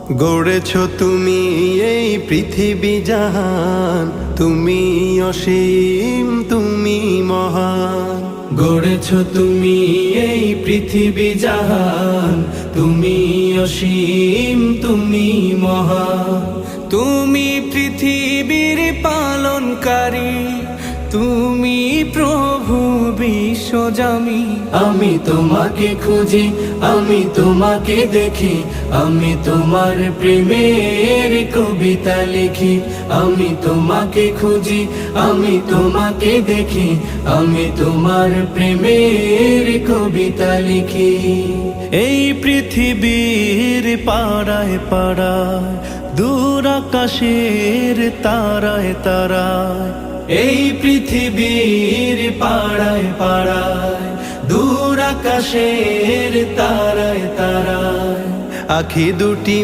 গড়েছ তুমি এই পৃথিবী জাহান, তুমি অসীম তুমি মহান। গড়েছ তুমি এই পৃথিবী জাহান, তুমি অসীম তুমি মহান। তুমি পৃথিবীর পালনকারী, তুমি প্রভু বিশ্বজামি। আমি তোমাকে খুঁজি, আমি তোমাকে দেখি, আমি তোমার প্রেমের কবিতা লিখি। আমি তোমাকে খুঁজি, আমি তোমাকে দেখি, আমি তোমার প্রেমের কবিতা লিখি। এই পৃথিবীর পাড়ায় পাড়ায়, দূর আকাশের তারায় তারায়। এই পৃথিবীর পাড়ায় পাড়ায়, দূর আকাশের তারায় তারায়। আখি দুটি